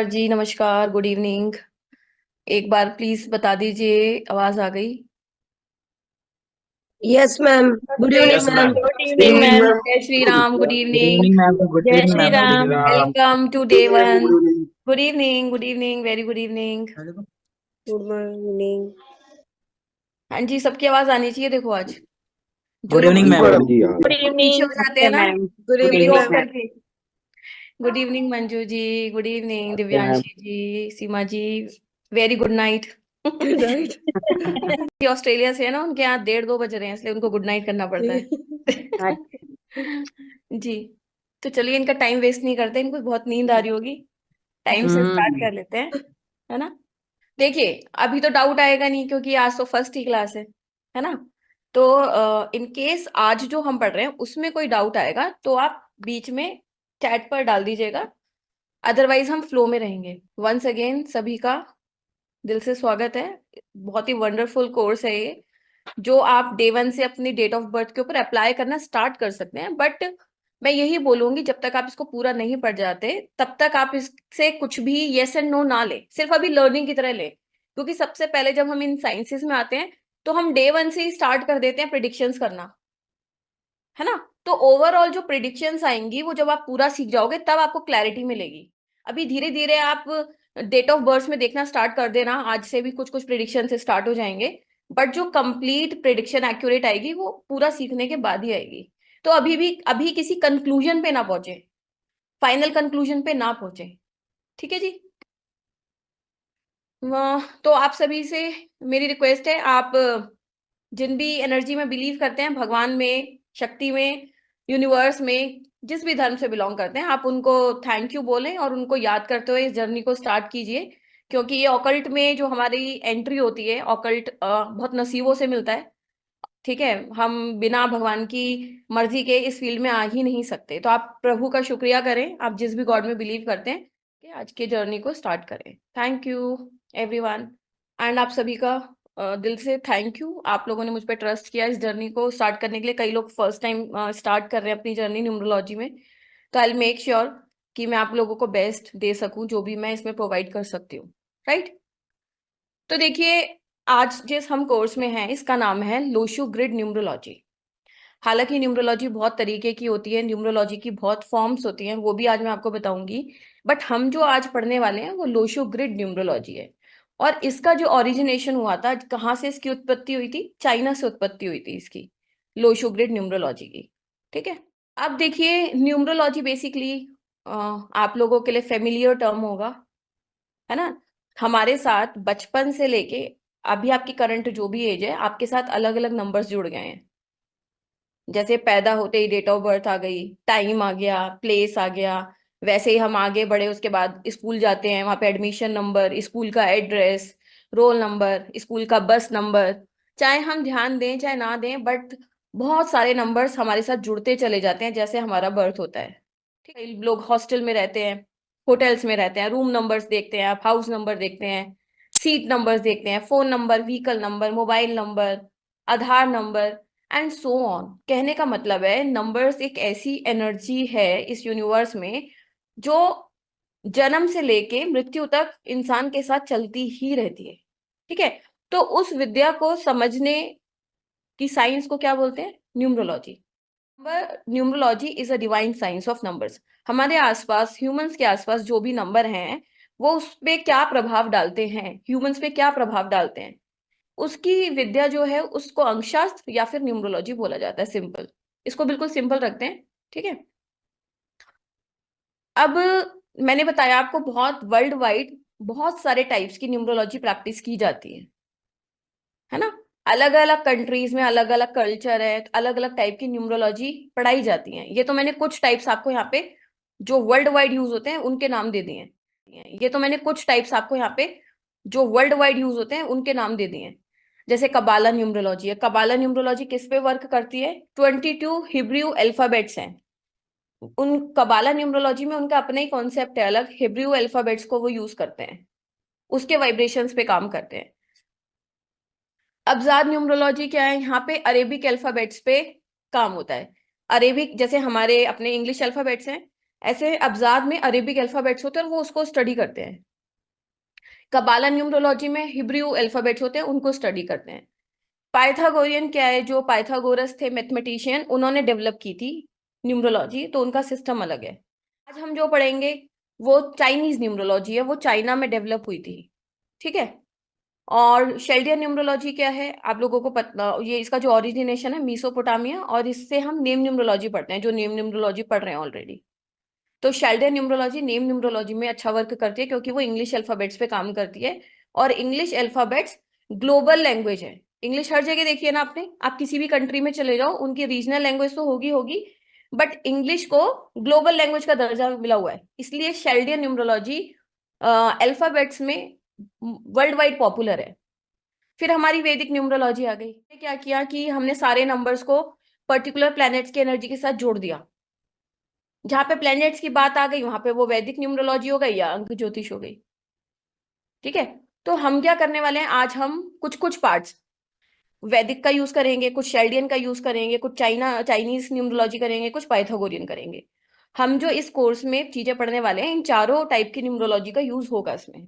नमस्कार जी, नमस्कार, good evening. एक बार प्लीज बता दीजिए, आवाज आ गई? Yes ma'am. Good Yes, evening ma'am. ma'am. Good Good evening evening, ma'am. ma'am. जय Shri Ram, good good evening. Evening ma'am. Good जय evening Shri ma'am. Good Ram, evening. Welcome to Good day evening, one. good evening. Good evening, very good evening. Good morning. हाँ जी, सबकी आवाज आनी चाहिए। देखो आज जो गुड लोग इवनिंग जी मैम। मैडम जी हाँ गुड पीछे इवनिंग। हो जाते हैं ना, ma'am. Good good evening video evening of ma'am. Ma'am. करके। Good evening Manju ji, good evening नमस्ते ma'am. Divyanshi ji, Seema ji, very good night. Good night. Australia से है ना, उनके यहाँ 1:30-2 बज रहे हैं, इसलिए उनको गुड नाइट करना पड़ता है। जी, तो चलिए इनका टाइम वेस्ट नहीं करते, इनको बहुत नींद आ रही होगी, टाइम से स्टार्ट कर लेते हैं, है ना। देखिए, अभी तो डाउट आएगा नहीं क्योंकि आज तो फर्स्ट ही क्लास है ना। तो इन केस आज जो हम पढ़ रहे हैं उसमें कोई डाउट आएगा तो आप बीच में चैट पर डाल दीजिएगा, अदरवाइज हम फ्लो में रहेंगे। वंस अगेन सभी का दिल से स्वागत है। बहुत ही वंडरफुल कोर्स है ये, जो आप डे वन से अपनी डेट ऑफ बर्थ के ऊपर अप्लाई करना स्टार्ट कर सकते हैं। बट मैं यही बोलूंगी, जब तक आप इसको पूरा नहीं पढ़ जाते तब तक आप इससे कुछ भी येस एंड नो ना ले, सिर्फ अभी लर्निंग की तरह ले। क्योंकि सबसे पहले जब हम इन साइंसेस में आते हैं तो हम डे वन से ही स्टार्ट कर देते हैं प्रिडिक्शंस करना, है ना। तो ओवरऑल जो प्रिडिक्शंस आएंगी वो जब आप पूरा सीख जाओगे तब आपको क्लैरिटी मिलेगी। अभी धीरे धीरे आप डेट ऑफ बर्थ में देखना स्टार्ट कर देना, आज से भी कुछ कुछ प्रिडिक्शन से स्टार्ट हो जाएंगे। बट जो कंप्लीट प्रिडिक्शन एक्यूरेट आएगी वो पूरा सीखने के बाद ही आएगी। तो अभी किसी कंक्लूजन पे ना पहुंचे, फाइनल कंक्लूजन पे ना पहुंचे, ठीक है जी। तो आप सभी से मेरी रिक्वेस्ट है, आप जिन भी एनर्जी में बिलीव करते हैं, भगवान में, शक्ति में, यूनिवर्स में, जिस भी धर्म से बिलोंग करते हैं, आप उनको थैंक यू बोलें और उनको याद करते हुए इस जर्नी को स्टार्ट कीजिए। क्योंकि ये ऑकल्ट में जो हमारी एंट्री होती है, ऑकल्ट बहुत नसीबों से मिलता है, ठीक है। हम बिना भगवान की मर्जी के इस फील्ड में आ ही नहीं सकते। तो आप प्रभु का शुक्रिया करें, आप जिस भी गॉड में बिलीव करते हैं, कि आज के जर्नी को स्टार्ट करें। Thank you everyone. एंड आप सभी का दिल से थैंक यू, आप लोगों ने मुझ पर ट्रस्ट किया इस जर्नी को स्टार्ट करने के लिए। कई लोग फर्स्ट टाइम स्टार्ट कर रहे हैं अपनी जर्नी न्यूमरोलॉजी में। तो आई विल मेक श्योर कि मैं आप लोगों को बेस्ट दे सकूं, जो भी मैं इसमें प्रोवाइड कर सकती हूँ, राइट। तो देखिए, आज जिस हम कोर्स में हैं इसका नाम है लोशु ग्रिड न्यूमरोलॉजी। हालांकि न्यूमरोलॉजी बहुत तरीके की होती है, न्यूमरोलॉजी की बहुत फॉर्म्स होती हैं, वो भी आज मैं आपको बताऊंगी। बट हम जो आज पढ़ने वाले हैं वो लोशो ग्रिड न्यूमरोलॉजी है। और इसका जो ओरिजिनेशन हुआ था, कहाँ से इसकी उत्पत्ति हुई थी, चाइना से उत्पत्ति हुई थी इसकी, लोशो ग्रिड न्यूमरोलॉजी की, ठीक है। अब देखिए, न्यूमरोलॉजी बेसिकली आप लोगों के लिए फेमिलियर टर्म होगा, है ना। हमारे साथ बचपन से लेके अभी आपकी करंट जो भी एज है, आपके साथ अलग अलग नंबर्स जुड़ गए हैं। जैसे पैदा होते ही डेट ऑफ बर्थ आ गई, टाइम आ गया, प्लेस आ गया, वैसे ही हम आगे बढ़े, उसके बाद स्कूल जाते हैं, वहां पे एडमिशन नंबर, स्कूल का एड्रेस, रोल नंबर, स्कूल का बस नंबर, चाहे हम ध्यान दें चाहे ना दें, बट बहुत सारे नंबर्स हमारे साथ जुड़ते चले जाते हैं जैसे हमारा बर्थ होता है, ठीक है। लोग हॉस्टल में रहते हैं, होटल्स में रहते हैं, रूम नंबर्स देखते हैं, आप हाउस नंबर देखते हैं, सीट नंबर्स देखते हैं, phone number, vehicle number, mobile number, Aadhaar number, and so on. कहने का मतलब है, नंबर्स एक ऐसी एनर्जी है इस यूनिवर्स में जो जन्म से लेके मृत्यु तक इंसान के साथ चलती ही रहती है, ठीक है। तो उस विद्या को समझने की साइंस को क्या बोलते हैं, numerology. Numerology is a divine science of numbers. हमारे आसपास, ह्यूमंस के आसपास जो भी नंबर हैं, वो उस पे क्या प्रभाव डालते हैं, ह्यूमंस पे क्या प्रभाव डालते हैं, उसकी विद्या जो है उसको अंकशास्त्र या फिर न्यूमरोलॉजी बोला जाता है। सिंपल, इसको बिल्कुल सिंपल रखते हैं, ठीक है। अब मैंने बताया आपको, बहुत वर्ल्ड वाइड बहुत सारे टाइप्स की न्यूमरोलॉजी प्रैक्टिस की जाती है ना। अलग अलग कंट्रीज में अलग अलग कल्चर है, अलग अलग टाइप की न्यूमरोलॉजी पढ़ाई जाती है। ये तो मैंने कुछ टाइप्स आपको यहाँ पे जो वर्ल्ड वाइड यूज होते हैं उनके नाम दे दिए हैं। ये तो मैंने कुछ टाइप्स आपको यहाँ पे जो वर्ल्ड वाइड यूज होते हैं उनके नाम दे दिए हैं। जैसे कबाला न्यूमरोलॉजी है। कबाला न्यूमरोलॉजी किस पे वर्क करती है, 22 हिब्रू अल्फाबेट्स हैं। उन कबाला न्यूमरोलॉजी में उनका अपना ही कॉन्सेप्ट है अलग, हिब्रू अल्फाबेट्स को वो यूज करते हैं, उसके वाइब्रेशंस पे काम करते हैं। अबजाद न्यूमरोलॉजी क्या है, यहाँ पे अरेबिक अल्फाबेट्स पे काम होता है। अरेबिक जैसे हमारे अपने इंग्लिश अल्फाबेट्स हैं, ऐसे अब्जाद में अरेबिक अल्फाबेट्स होते हैं और वो उसको स्टडी करते हैं। कबाला न्यूमरोलॉजी में हिब्रू अल्फाबेट्स होते हैं, उनको स्टडी करते हैं। पाइथागोरियन क्या है, जो पाइथागोरस थे मैथमेटिशियन, उन्होंने डेवलप की थी न्यूमरोलॉजी, तो उनका सिस्टम अलग है। आज हम जो पढ़ेंगे वो चाइनीज न्यूमरोलॉजी है, वो चाइना में डेवलप हुई थी। ठीक है। और शेल्डियन न्यूमरोलॉजी क्या है, आप लोगों को पता, ये इसका जो ओरिजिनेशन है मीसोपोटामिया, और इससे हम नेम न्यूमरोलॉजी पढ़ते हैं, जो नेम न्यूमरोलॉजी पढ़ रहे हैं ऑलरेडी। तो शेल्डियन न्यूमरोलॉजी नेम न्यूमरोलॉजी में अच्छा वर्क करती है, क्योंकि वो इंग्लिश अल्फाबेट्स पे काम करती है। और इंग्लिश अल्फाबेट्स ग्लोबल लैंग्वेज है। इंग्लिश हर जगह देखिए ना आपने, आप किसी भी कंट्री में चले जाओ, उनकी रीजनल लैंग्वेज तो होगी होगी, बट इंग्लिश को ग्लोबल लैंग्वेज का दर्जा मिला हुआ है, इसलिए शेल्डियन न्यूमरोलॉजी अल्फाबेट्स में वर्ल्ड वाइड पॉपुलर है। फिर हमारी वैदिक न्यूमरोलॉजी आ गई। क्या किया कि हमने सारे नंबर्स को पर्टिकुलर प्लैनेट्स की एनर्जी के साथ जोड़ दिया। जहां पे प्लैनेट्स की बात आ गई, वहां पे वो वैदिक न्यूमरोलॉजी हो गई या अंक ज्योतिष हो गई। ठीक है। तो हम क्या करने वाले हैं, आज हम कुछ कुछ पार्ट्स वैदिक का यूज करेंगे, कुछ शेल्डियन का यूज करेंगे, कुछ चाइनीज न्यूमरोलॉजी करेंगे, कुछ पाइथागोरियन करेंगे। हम जो इस कोर्स में चीजें पढ़ने वाले हैं, इन चारों टाइप की न्यूमरोलॉजी का यूज होगा इसमें।